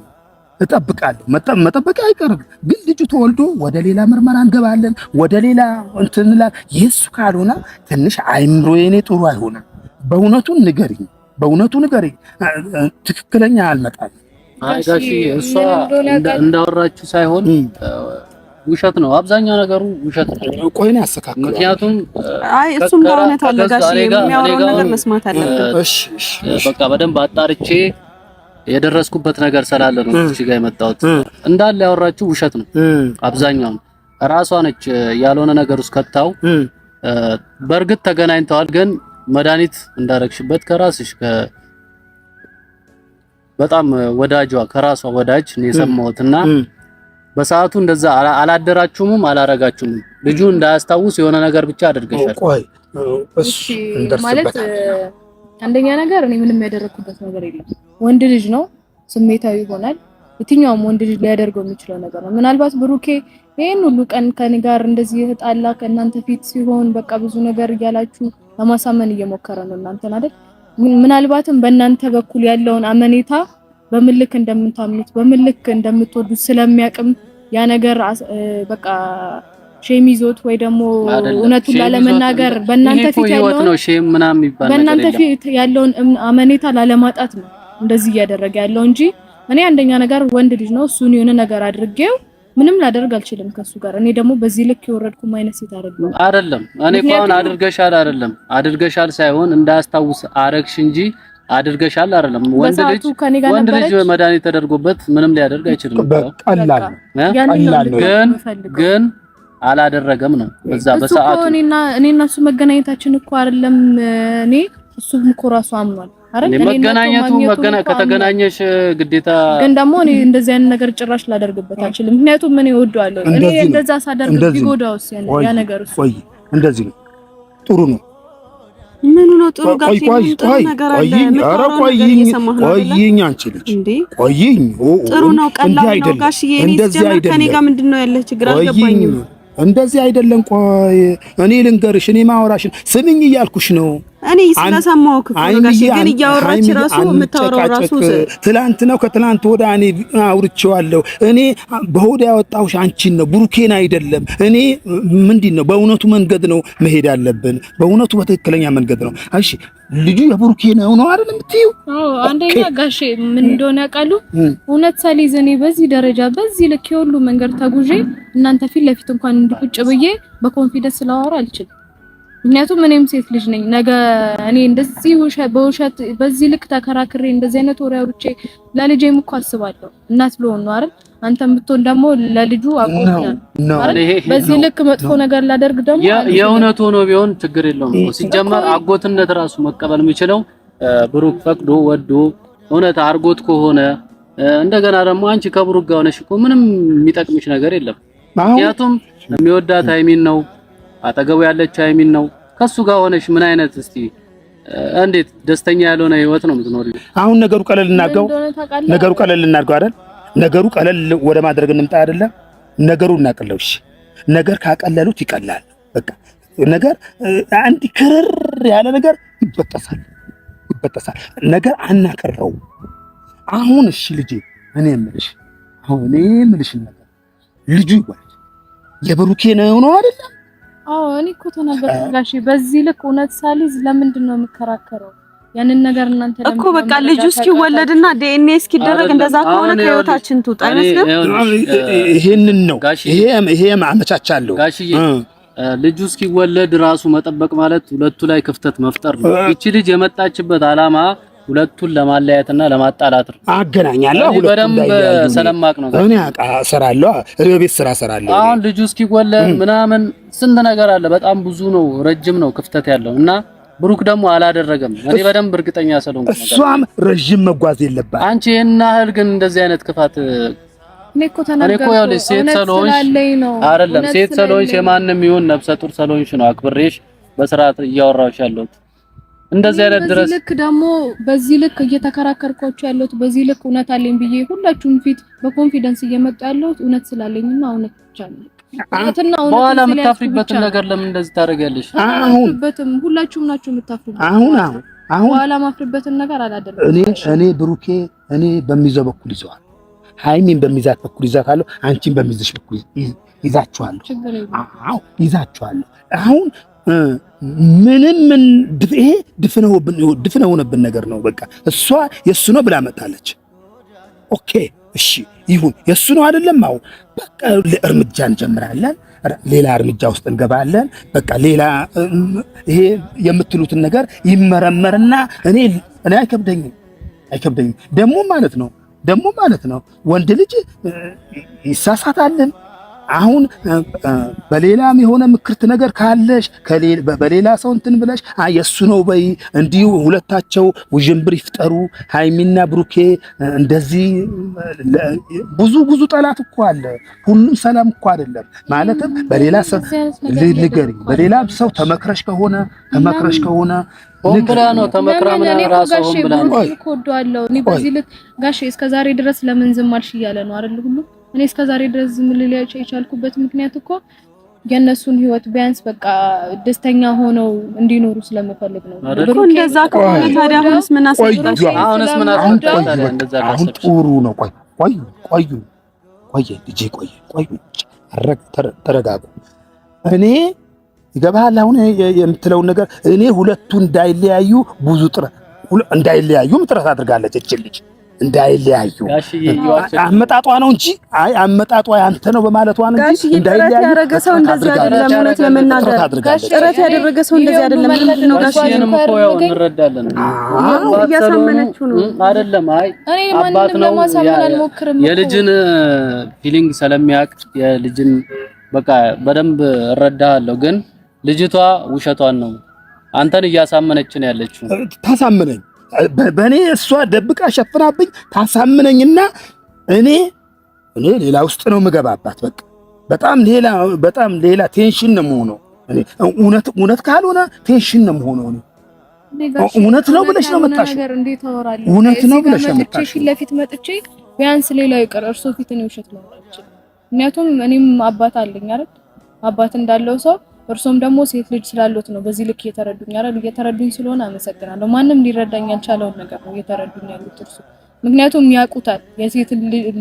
መጠበቅ አይቀርም ግን ልጁ ተወልዶ ወደ ሌላ ምርመራ እንገባለን ወደ ሌላ እንትንላ የሱ ካልሆነ ትንሽ አይምሮ የኔ ጥሩ አይሆንም በእውነቱ ንገሪኝ ትክክለኛ አልመጣም አይጋሺ እሷ እንዳወራችሁ ሳይሆን ውሸት ነው አብዛኛው ነገሩ ውሸት ነው። ቆይ ነው ያስተካክለው። ምክንያቱም አይ እሱም በእውነት አለጋሽ የሚያወራው ነገር መስማት አለበት። እሺ በቃ በደንብ አጣርቼ የደረስኩበት ነገር ስላለ ነው እዚህ ጋር የመጣሁት። እንዳለ ያወራችሁ ውሸት ነው አብዛኛው። ራሷ ነች ያልሆነ ነገር ውስጥ ከታው። በእርግጥ ተገናኝተዋል፣ ግን መድኃኒት እንዳረግሽበት ከራስሽ በጣም ወዳጇ ከራሷ ወዳጅ ነው የሰማሁትና በሰዓቱ እንደዛ አላደራችሁም አላረጋችሁም። ልጁ እንዳያስታውስ የሆነ ነገር ብቻ አድርገሻል። ቆይ እሺ ማለት አንደኛ ነገር እኔ ምንም ያደረኩበት ነገር የለም። ወንድ ልጅ ነው፣ ስሜታዊ ይሆናል። የትኛውም ወንድ ልጅ ሊያደርገው የሚችለው ነገር ነው። ምናልባት ብሩኬ ይሄን ሁሉ ቀን ከኔ ጋር እንደዚህ ተጣላ ከእናንተ ፊት ሲሆን በቃ ብዙ ነገር እያላችሁ ለማሳመን እየሞከረ ነው እናንተን አይደል? ምናልባትም በእናንተ በኩል ያለውን አመኔታ በምልክ እንደምታምኑት በምልክ እንደምትወዱት ስለሚያቅም ያ ነገር በቃ ሼም ይዞት ወይ ደግሞ እውነቱን ላለመናገር በእናንተ ፊት ያለውን ነው ሼም ምናምን ይባል ነገር በእናንተ ፊት ያለውን አመኔታ ላለማጣት ነው እንደዚህ እያደረገ ያለው እንጂ እኔ አንደኛ ነገር ወንድ ልጅ ነው። እሱን የሆነ ነገር አድርጌው ምንም ላደርግ አልችልም ከሱ ጋር። እኔ ደግሞ በዚህ ልክ የወረድኩ አይነት ሴት አይደለም። እኔ እንኳን አድርገሻል ሳይሆን እንዳያስታውስ አረግሽ እንጂ አድርገሻል አይደለም። ወንድ ልጅ መድኃኒት ተደርጎበት ምንም ሊያደርግ አይችልም። ቀላል ግን አላደረገም ነው በዛ በሰዓቱ። እኔና እሱ መገናኘታችን እኮ አይደለም እኔ እሱም እኮ ራሱ አምኗል አይደል? መገናኘቱ ከተገናኘሽ ግዴታ። ግን ደግሞ እኔ እንደዚህ አይነት ነገር ጭራሽ ላደርግበት አልችልም። ምክንያቱም እኔ እወደዋለሁ። እኔ እንደዛ ሳደርግ ቢጎዳውስ ያ ነገር እሱ ቆይ እንደዚህ ነው ጥሩ ነው። ምኑ ነው ጥሩ ጋር ጥሩ ነገር አለ። ቆይኝ አንቺ ልጅ ቆይኝ። ጥሩ ነው ቀላል ነው ጋሽዬ። እንደዚህ አይደለም። ከኔ ጋር ምንድነው ያለ ችግር አልገባኝም። እንደዚህ አይደለም። ቆይ እኔ ልንገርሽ፣ እኔ ማወራሽን ስምኝ እያልኩሽ ነው። እኔ ስለሰማሁህ እኮ ነው ጋሽ። ግን እያወራች ራሱ የምታወራው ራሱ ትላንት ነው ከትላንት ወደ እኔ አውርቼዋለሁ። እኔ በሆድ ያወጣሁሽ አንቺን ነው ብሩኬን አይደለም። እኔ ምንድነው በእውነቱ መንገድ ነው መሄድ ያለብን። በእውነቱ በትክክለኛ መንገድ ነው። እሺ ልጁ የብሩኬ ነው አይደል የምትይው? አዎ አንደኛ ጋሼ ምን እንደሆነ ያውቃሉ። እውነት ሳልይዝ እኔ በዚህ ደረጃ በዚህ ልክ የሁሉ መንገድ ተጉዤ እናንተ ፊት ለፊት እንኳን እንድቁጭ ብዬ በኮንፊደንስ ላወራ አልችልም። ምክንያቱም እኔም ሴት ልጅ ነኝ። ነገ እኔ እንደዚህ በውሸት በዚህ ልክ ተከራክሬ እንደዚህ አይነት ወሬ አውርቼ ለልጄም እኮ አስባለሁ። እናት ልሆን ነው አይደል? አንተም ብትሆን ደግሞ ለልጁ አቆኛል አይደል? በዚህ ልክ መጥፎ ነገር ላደርግ ደግሞ የእውነት ሆኖ ቢሆን ችግር የለውም እኮ ሲጀመር አጎትነት ራሱ መቀበል የሚችለው ብሩክ ፈቅዶ ወዶ እውነት አርጎት ከሆነ እንደገና ደግሞ አንቺ ከብሩክ ጋር ሆነሽ እኮ ምንም የሚጠቅምሽ ነገር የለም። ምክንያቱም የሚወዳት ሃይሚን ነው አጠገቡ ያለች ሃይሚን ነው። ከሱ ጋር ሆነሽ ምን አይነት እስቲ እንዴት ደስተኛ ያልሆነ ህይወት ነው የምትኖሪው? አሁን ነገሩ ቀለል እናድርገው አይደል? ነገሩ ቀለል ወደ ማድረግ እንምጣ አይደለ? ነገሩ እናቀለው። እሺ ነገር ካቀለሉት ይቀላል። በቃ ነገር አንድ ክርር ያለ ነገር ይበጠሳል። ነገር አናቀረው። አሁን እሺ ልጄ እኔ የምልሽ ነገር ልጁ ይወልድ የብሩኬ ነው አይደል? አዎ እኔ እኮ ተናገርኩ ጋሼ። በዚህ ልክ እውነት ሳልይዝ ለምንድን ነው የምከራከረው? ያንን ነገር እናንተ ለምን እኮ በቃ ልጁ እስኪወለድና ዲኤንኤ እስኪደረግ እንደዛ ከሆነ ከህይወታችን ትውጣ አይመስልም? ይሄንን ነው ይሄ አመቻቻለሁ ጋሽዬ። ልጁ እስኪወለድ ራሱ መጠበቅ ማለት ሁለቱ ላይ ክፍተት መፍጠር ነው። እቺ ልጅ የመጣችበት አላማ ሁለቱን ለማለያየትና ለማጣላት ነው። አገናኛለሁ በደንብ ሰለማቅ ነው። እኔ እሰራለሁ፣ ቤት ስራ እሰራለሁ። አሁን ልጁ እስኪወለድ ምናምን ስንት ነገር አለ። በጣም ብዙ ነው፣ ረጅም ነው ክፍተት ያለው እና ብሩክ ደግሞ አላደረገም። እኔ በደንብ እርግጠኛ ስለሆንኩ ነው። እሷም ረጅም መጓዝ የለባት። አንቺ እና እህል ግን እንደዚህ አይነት ክፋት እኔ እኮ ተናገርኩ። ሴት ሰሎንሽ የማንም ይሁን ነፍሰ ጡር ሰሎንሽ ነው አክብሬሽ በስርዓት እያወራሁሽ ያለሁት። እንደዚህ አይነት ድረስ ልክ ደግሞ በዚህ ልክ እየተከራከርኳችሁ ያለሁት በዚህ ልክ እውነት አለኝ ብዬ ሁላችሁም ፊት በኮንፊደንስ እየመጣ ያለሁት እውነት ስላለኝና እውነት ብቻ ነው። በኋላ የምታፍሪበትን ነገር ለምን እንደዚህ ታደርጊያለሽ? ሁላችሁም ናችሁ የምታፍሩበት። አሁን በኋላ ማፍሪበትን ነገር አላደረግም። እኔ ብሩኬ በሚይዘው በኩል ይዘዋል፣ ሃይሚን በሚይዛት በኩል ይዛታለሁ፣ አንቺን በሚይዝሽ በኩል ይዛችኋለሁ። አዎ ይዛችኋለሁ። አሁን ምንም ይሄ ድፍነው ሆነብን ነገር ነው። በቃ እሷ የሱ ነው ብላ መጣለች። ኦኬ እሺ ይሁን የሱ ነው አይደለም። አሁን በቃ እርምጃ እንጀምራለን፣ ሌላ እርምጃ ውስጥ እንገባለን። በቃ ሌላ ይሄ የምትሉትን ነገር ይመረመርና እኔ አይከብደኝም ደግሞ ማለት ነው ወንድ ልጅ ይሳሳታልን። አሁን በሌላም የሆነ ምክርት ነገር ካለሽ በሌላ ሰው እንትን ብለሽ የሱ ነው በይ። እንዲሁ ሁለታቸው ውዥንብር ይፍጠሩ። ሃይሚና ብሩኬ እንደዚህ ብዙ ጠላት እኮ አለ። ሁሉም ሰላም እኮ አይደለም። ማለትም በሌላ ሰው ንገሪ፣ በሌላ ሰው ተመክረሽ ከሆነ ሆምብላ ነው ተመክራ ምን ራስህ ሆምብላ ነው ኮዷለው። እኔ በዚህ ልክ ጋሼ እስከዛሬ ድረስ ለምን ዝም አልሽ እያለ ነው አይደል ሁሉ። እኔ እስከዛሬ ድረስ ዝም ልላቸው የቻልኩበት ምክንያት እኮ የነሱን ህይወት ቢያንስ በቃ ደስተኛ ሆነው እንዲኖሩ ስለምፈልግ ነው። ብሩኬ እንደዛ ከሆነ ታዲያ አሁንስ ምን አስፈልጋሽ? አሁን ጥሩ ነው። ቆይ ልጄ ቆይ ተረጋጉ። እኔ ይገባሃል አሁን የምትለውን ነገር እኔ ሁለቱ እንዳይለያዩ እንዳይለያዩ ጥረት አድርጋለች እቺ ልጅ እንዳይለያዩ። አመጣጧ ነው እንጂ አመጣጧ ያንተ ነው በማለቷ ነው እንጂ እንዳይለያዩ ያደረገ ሰው እንደዚህ አይደለም። እውነት ለመናገር ጥረት ያደረገ ሰው እንደዚህ አይደለም። ምንድነው ጋሽ እንረዳለን። እያሳመነችው ነው አይደለም። እኔ ማንንም ለማሳመን አልሞክርም። የልጅን ፊሊንግ ስለሚያውቅ የልጅን በቃ በደንብ እረዳለሁ። ግን ልጅቷ ውሸቷን ነው አንተን እያሳመነች ነው ያለችው። ታሳምነኝ በእኔ እሷ ደብቃ ሸፍናብኝ ታሳምነኝና እኔ ሌላ ውስጥ ነው የምገባባት። በቃ በጣም ሌላ ቴንሽን ነው የምሆነው። እውነት ካልሆነ ቴንሽን ነው የምሆነው። እውነት ነው ብለሽ ነው መጣሽ። እውነት ነው ብለሽ ነው መጣሽ። ፊት ለፊት መጥቼ ቢያንስ ሌላው ይቀር እርሶ ፊት ነው ውሸት ነው ማለት። ምክንያቱም እኔም አባት አለኝ አይደል? አባት እንዳለው ሰው እርሶም ደግሞ ሴት ልጅ ስላሉት ነው በዚህ ልክ እየተረዱኝ አይደል? እየተረዱኝ ስለሆነ አመሰግናለሁ። ማንም ሊረዳኝ ያልቻለውን ነገር ነው እየተረዱኝ ያሉት እርሱ። ምክንያቱም ያውቁታል የሴት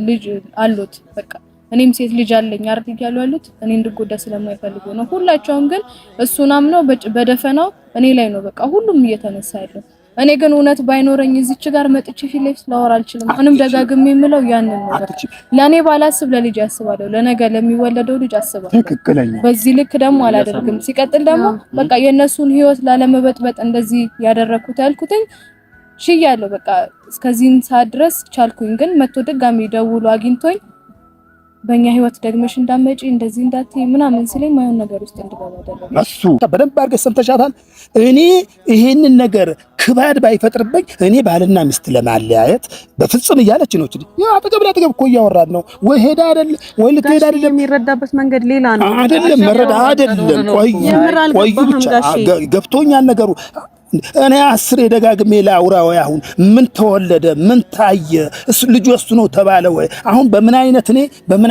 ልጅ አሉት። በቃ እኔም ሴት ልጅ አለኝ አይደል እያሉ ያሉት እኔ እንድጎዳ ስለማይፈልጉ ነው። ሁላቸውም ግን እሱን አምነው በደፈናው እኔ ላይ ነው በቃ ሁሉም እየተነሳ ያለው። እኔ ግን እውነት ባይኖረኝ እዚች ጋር መጥቼ ፊት ለፊት ላወራ አልችልም። አሁንም ደጋግሜ የምለው ያንን ነው። ለኔ ባላስብ ለልጅ አስባለሁ፣ ለነገ ለሚወለደው ልጅ አስባለሁ። ትክክለኛ። በዚህ ልክ ደግሞ አላደርግም። ሲቀጥል ደግሞ በቃ የነሱን ህይወት ላለመበጥበጥ እንደዚህ ያደረኩት ያልኩትኝ ሽያለሁ። በቃ እስከዚህን ሰዓት ድረስ ቻልኩኝ። ግን መጥቶ ድጋሚ ደውሎ አግኝቶኝ በእኛ ህይወት ደግመሽ እንዳመጪ እንደዚህ እንዳትይ ምናምን ሲለኝ ማይሆን ነገር ውስጥ እንድገባ አደረገ። እሱ በደንብ አድርገሽ ሰምተሻታል። እኔ ይሄንን ነገር ክባድ ባይፈጥርብኝ እኔ ባልና ሚስት ለማለያየት በፍጹም እያለች ነው። ያ አጠገብ እኮ እያወራን ነው። ወይ ሄዳ አይደል ወይ ልትሄድ አይደል? የሚረዳበት መንገድ ሌላ ነው አይደለም። መረዳ አይደለም። ቆይ ብቻ ገብቶኛል ነገሩ። እኔ 10 ደጋግሜ ላውራ ወይ አሁን ምን ተወለደ ምን ታየ እሱ ልጅ ወስቱ ነው ተባለ ወይ አሁን በምን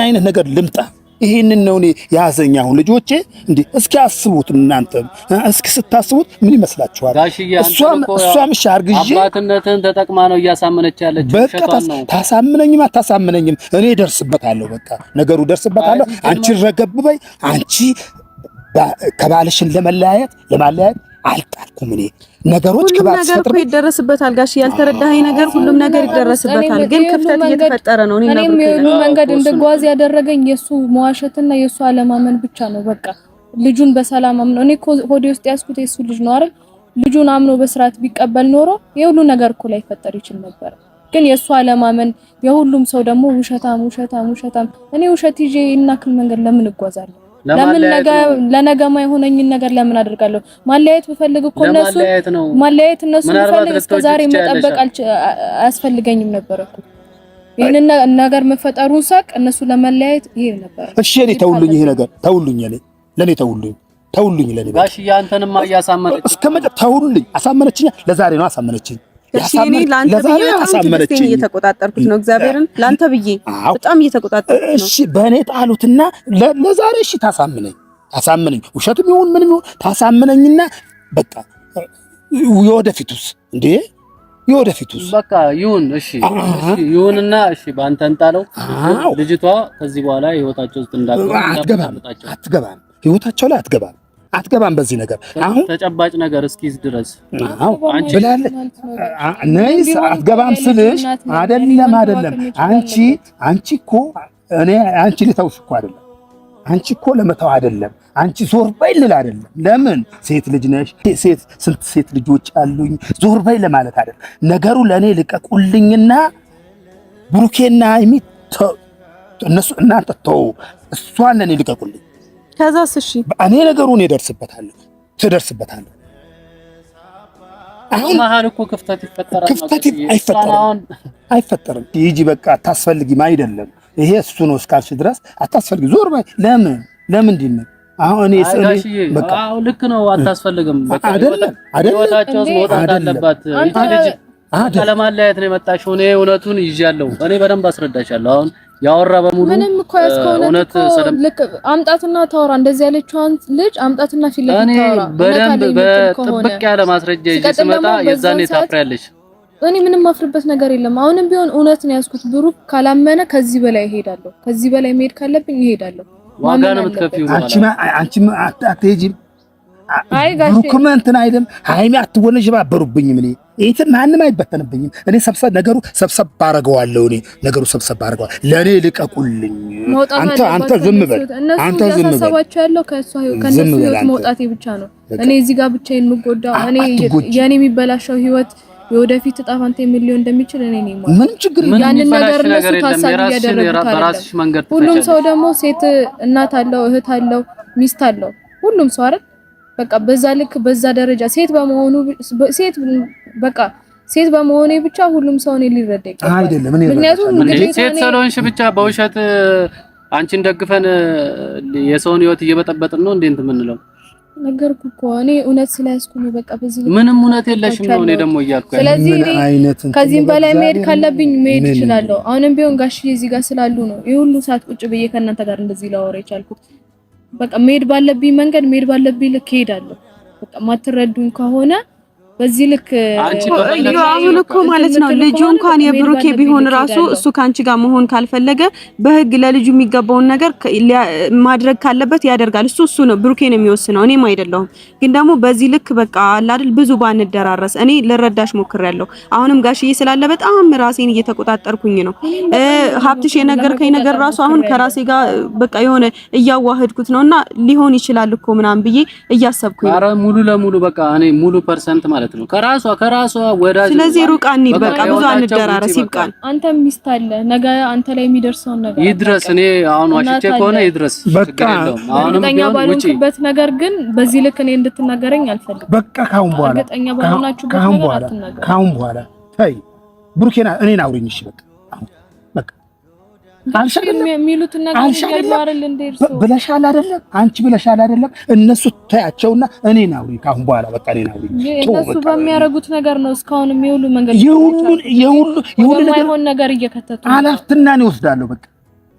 አይነት ነገር ልምጣ? ይሄንን ነው እኔ ያዘኝ። አሁን ልጆቼ እንዴ እስኪ አስቡት እናንተ እስኪ ስታስቡት ምን ይመስላችኋል? እሷም ሻርግጂ አባትነትን ተጠቅማ ነው እያሳመነች ያለችው። በቃ ታሳምነኝም አታሳምነኝም እኔ ደርስበታለሁ። በቃ ነገሩ ደርስበታለሁ። አንቺ ረገብበይ አንቺ ከባልሽን ለማለያየት አልጣልኩም። እኔ ነገሮች ከባስ ፈጥሮ ይደረስበታል። ጋሽ ያልተረዳኸኝ ነገር ሁሉም ነገር ይደረስበታል። ግን ክፍተት እየተፈጠረ ነው። እኔም የሁሉ መንገድ እንድጓዝ ያደረገኝ የሱ መዋሸትና የሱ አለማመን ብቻ ነው። በቃ ልጁን በሰላም አምኖ እኔ እኮ ሆዴ ውስጥ ያስኩት የሱ ልጅ ነው አይደል? ልጁን አምኖ በስርዓት ቢቀበል ኖሮ የሁሉ ነገር እኮ ላይ ፈጠር ይችል ነበር። ግን የሱ አለማመን የሁሉም ሰው ደግሞ ውሸታም። እኔ ውሸት ይዤ እናክል መንገድ ለምን እጓዛለሁ? ለምን ለነገ ማይሆነኝን ነገር ለምን አደርጋለሁ? ማለያየት ብፈልግ እኮ እነሱ ቢፈልግ እስከ ዛሬ መጠበቅ አያስፈልገኝም ነበር እኮ። ይሄንን ነገር መፈጠሩን ሳቅ እነሱ ለማለያየት ይሄ ነበር። እሺ እኔ ተውልኝ፣ ይሄ ነገር ተውልኝ፣ ለኔ ተውልኝ ለኔ ጋሽ ያንተንማ እያሳመነች እስከመጨ ተውልኝ። አሳመነችኝ። ለዛሬ ነው አሳመነችኝ። እኔ ላንተ ብዬ በጣም እየተቆጣጠርኩት ነው። እግዚአብሔርን ላንተ ብዬ በጣም እየተቆጣጠርኩት ነው። እሺ በእኔ ጣሉትና ለዛሬ እሺ ታሳምነኝ፣ ውሸትም ይሁን ምንም ይሁን ታሳምነኝና በቃ የወደፊቱስ በቃ ይሁን። እሺ ይሁንና እሺ ባንተ እንጣለው። ልጅቷ ከዚህ በኋላ ህይወታቸው ውስጥ አትገባም፣ ህይወታቸው ላይ አትገባም። አትገባም በዚህ ነገር አሁን ተጨባጭ ነገር እስኪዝ ድረስ አንቺ ብላለች ነይስ አትገባም ስልሽ አይደለም አንቺ እኮ እኔ አንቺ ልተውሽ እኮ አይደለም አንቺ እኮ ለመተው አይደለም አንቺ ዞር በይ ልል አይደለም ለምን ሴት ልጅ ነሽ ስንት ሴት ልጆች አሉኝ ዞር በይ ለማለት አይደለም ነገሩ ለኔ ልቀቁልኝና ብሩኬና ሃይሚ እነሱ እናንተ ተው እሷን ለኔ ልቀቁልኝ ከዛስ እሺ እኔ ነገሩን ትደርስበታለህ አሁን መሀል እኮ ክፍተት ይፈጠራል አይፈጠርም ይጂ በቃ አታስፈልጊም አይደለም ይሄ እሱ ነው እስካልሽ ድረስ አታስፈልጊ ዞር በይ ለምንድን ነው አሁን እኔ በቃ ልክ ነው አታስፈልግም በቃ አይደለም ህይወታቸው መውጣት አለባት ይቺ ልጅ ለማለያየት ነው የመጣሽው እኔ እውነቱን ይዣለሁ እኔ በደንብ አስረዳሻለሁ አሁን ያወራ በሙሉ ምንም እኮ ያስከውነት ልክ አምጣትና ታወራ እንደዚህ ያለችዋን ልጅ አምጣትና ፊት ለፊት ታወራ በደንብ በጥብቅ ያለ ማስረጃ ይዤ ስመጣ የዛኔ ታፍሪያለሽ እኔ ምንም ማፍርበት ነገር የለም አሁንም ቢሆን እውነት ነው ያስኩት ብሩክ ካላመነ ከዚህ በላይ እሄዳለሁ ከዚህ በላይ መሄድ ካለብኝ እሄዳለሁ ዋጋ ነው የምትከፊው አንቺ አትሄጂም ብሩክም እንትን አይደለም ሃይሚ አትወነጅባበሩብኝም እኔ ይሄን ማንንም አይበተንብኝም እኔ ነገሩ ሰብሰብ ባረገዋለሁ እኔ ነገሩ ሰብሰብ ባረገዋለሁ ለኔ ልቀቁልኝ አንተ ዝም በል ያሳሰባቸው ያለው ከነሱ ህይወት መውጣቴ ብቻ ነው እኔ እዚህ ጋር ብቻዬን የምጎዳው እኔ የኔ የሚበላሸው ህይወት የወደፊት ዕጣ ፈንታ ሊሆን እንደሚችል እኔ ነኝ ማለት ምንም ችግር ያንን ነገር እነሱ ታሳቢ ያደረጉት ሁሉም ሰው ደግሞ ሴት እናት አለው እህት አለው ሚስት አለው ሁሉም ሰው አይደል በቃ በዛ ልክ በዛ ደረጃ ሴት በመሆኔ ብቻ ሁሉም ሰው እኔ ሊረዳ ይገባል አይደለም ምክንያቱም ሴት ስለሆንሽ ብቻ በውሸት አንቺን ደግፈን የሰውን ህይወት እየበጠበጥን ነው እንዴ እንትን ምንለው ነገርኩ እኮ እኔ እውነት ስላስኩ ነው በቃ በዚህ ምንም እውነት የለሽም ነው እኔ ደግሞ እያልኩ ስለዚህ ከዚህም በላይ መሄድ ካለብኝ መሄድ እችላለሁ አሁንም ቢሆን ጋሽዬ እዚህ ጋር ስላሉ ነው የሁሉ ሰዓት ቁጭ ብዬ ከእናንተ ጋር እንደዚህ ላወራ የቻልኩት በቃ መሄድ ባለብኝ መንገድ መሄድ ባለብኝ ልክ ሄዳለሁ በቃ ማትረዱኝ ከሆነ በዚህ ልክ አሁን እኮ ማለት ነው ልጁ እንኳን የብሩኬ ቢሆን ራሱ እሱ ካንቺ ጋር መሆን ካልፈለገ በህግ ለልጁ የሚገባውን ነገር ማድረግ ካለበት ያደርጋል እሱ ነው ብሩኬ ነው የሚወስነው እኔም አይደለሁም ግን ደግሞ በዚህ ልክ በቃ አለ አይደል ብዙ ባንደራረስ እኔ ልረዳሽ ሞክሬያለሁ አሁንም ጋሽዬ ስላለ በጣም ራሴን እየተቆጣጠርኩኝ ነው ሀብትሽ የነገርከኝ ነገር ራሱ አሁን ከራሴ ጋር በቃ የሆነ እያዋህድኩት ነውና ሊሆን ይችላል እኮ ምናምን ብዬ እያሰብኩኝ ነው አረ ሙሉ ለሙሉ በቃ እኔ ሙሉ ፐርሰንት ማለት ነው ከራሷ ወዳጅ ስለዚህ ሩቅ አንሂድ በቃ ብዙ አንደራረስ ይብቃል አንተ ሚስት አለ ነገ አንተ ላይ የሚደርሰው ነገር ይድረስ እኔ አሁን ዋሽቼ ከሆነ ይድረስ በቃ አሁንም ቢሆን ባሉበት ነገር ግን በዚህ ልክ እኔ እንድትናገረኝ አልፈልግም በቃ ካሁን በኋላ ታይ ብሩኬና እኔን አውሪኝ እሺ በቃ የሚሉት ነገር ያያራል እንደርሱ ብለሻል አይደለም አንቺ ብለሻል አይደለም እነሱ ታያቸውና እኔን አውሪ ካሁን በኋላ በቃ እኔን አውሪ እነሱ በሚያረጉት ነገር ነው እስካሁን የሚውሉ መንገድ ነገር እየከተቱ አላፍትናን ይወስዳሉ በቃ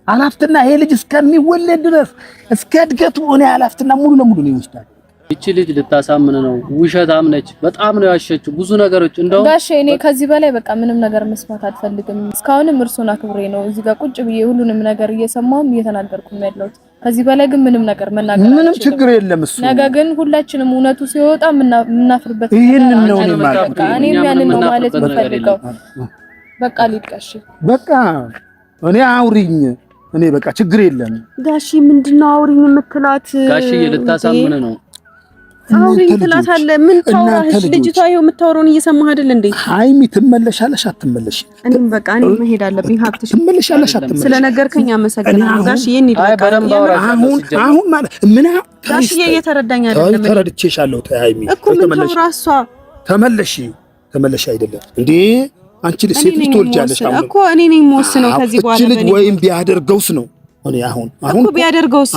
አላፍትና ይሄ ልጅ እስከሚወለድ ድረስ እስከ እድገቱ እኔ አላፍትና ሙሉ ለሙሉ ነው ይወስዳል እቺ ልጅ ልታሳምን ነው ውሸታም ነች በጣም ነው ያሸችው ብዙ ነገሮች እንደው ጋሼ እኔ ከዚህ በላይ በቃ ምንም ነገር መስማት አልፈልግም እስካሁንም እርሱን አክብሬ ነው እዚህ ጋር ቁጭ ብዬ ሁሉንም ነገር እየሰማሁም እየተናገርኩም ያለሁት ከዚህ በላይ ግን ምንም ነገር መናገር ምንም ችግር የለም እሱ ነገ ግን ሁላችንም እውነቱ ሲወጣ ምናፍርበት ይሄንን ነው ማለት እኔም ያንን ነው ማለት የምፈልገው በቃ ሊቀሽ በቃ እኔ አውሪኝ እኔ በቃ ችግር የለም ጋሺ ምንድነው አውሪኝ የምትላት ጋሺ ልታሳምን ነው አውሪኝ ትላታለ ምን ታወራሽ ልጅቷ ይሄው የምታወራውን እየሰማህ አይደል እንዴ ሃይሚ ትመለሻለሽ አትመለሽ እኔም በቃ እኔ መሄድ አለብኝ ሀብትሽ ትመለሻለሽ አትመለሽ ስለነገርከኝ አመሰግናለሁ ጋሽ ይሄን ይልቃል አሁን ማለት ምን ጋሽ እየተረዳኝ አይደለም ተረድቼሻለሁ ሃይሚ እኮ ምን ታወራሷ ተመለሽ አይደለም እንዴ አንቺ ሴት ልጅ ትወልጃለሽ አሁን እኮ እኔ ነኝ የምወስነው ከዚህ በኋላ ልጅ ወይም ቢያደርገውስ ነው እኔ አሁን እኮ ቢያደርገውስ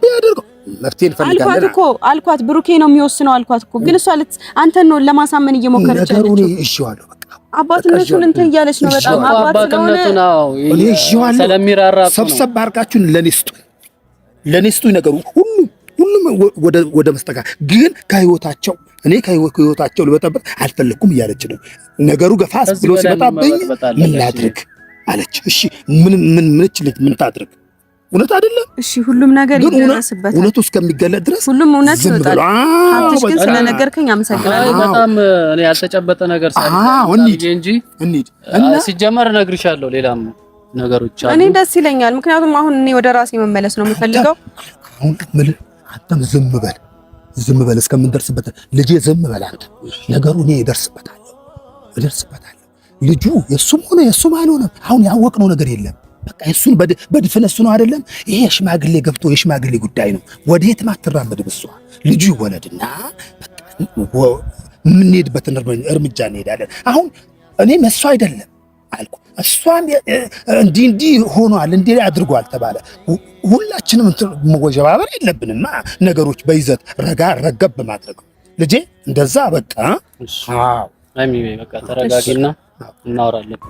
ቢያደርገው መፍትሄ እንፈልጋለን አልኳት ብሩኬ ነው የሚወስነው አልኳት እኮ ግን እሷ አንተን ነው ለማሳመን እየሞከረች ያለችው ነገሩን እሺዋለሁ በቃ አባትነቱን እንትን እያለች ነው በጣም አባትነቱ ነው እኔ እሺዋለሁ ስለሚራራ ሰብሰብ አድርጋችሁን ለኔ ስጡኝ ነገሩ ሁሉም ወደ መስተካ ግን ከህይወታቸው እኔ ከህይወታቸው ልበጠበጥ አልፈለኩም እያለች ነው ነገሩ ገፋስ ብሎ ሲመጣብኝ ምን ላድርግ አለች እሺ ምን ታድርግ እውነት አይደለም? እሺ ሁሉም ነገር ይደረስበታል። እውነቱ እስከሚገለጥ ድረስ ሁሉም እውነት ይወጣል። ሀብትሽ ግን ስለነገርከኝ አመሰግናለሁ። በጣም እኔ ያልተጨበጠ ነገር እንጂ ሲጀመር እነግርሻለሁ ሌላም ነገሮች አሉ። እኔ ደስ ይለኛል፣ ምክንያቱም አሁን እኔ ወደ ራሴ መመለስ ነው የምፈልገው። አሁን አንተም ዝም በል እስከምንደርስበት ልጄ፣ ዝም በል አንተ። ነገሩ እኔ እደርስበታለሁ። ልጁ የሱም ሆነ የሱም አልሆነም አሁን ያወቅነው ነገር የለም። በቃ እሱን በድፍን እሱ ነው አይደለም። ይሄ ሽማግሌ ገብቶ የሽማግሌ ጉዳይ ነው። ወዴትም አትራመድም። እሷ ልጁ ይወለድና በቃ የምንሄድበትን እርምጃ እንሄዳለን። አሁን እኔም እሱ አይደለም አልኩ፣ እሷም እንዲህ ሆኗል እንዲህ አድርጓል ተባለ። ሁላችንም መወጀባበር የለብንማ። ነገሮች በይዘት ረገብ ማድረግ ልጄ፣ እንደዛ በቃ። አዎ አይሚ፣ በቃ ተረጋጊና እናወራለን።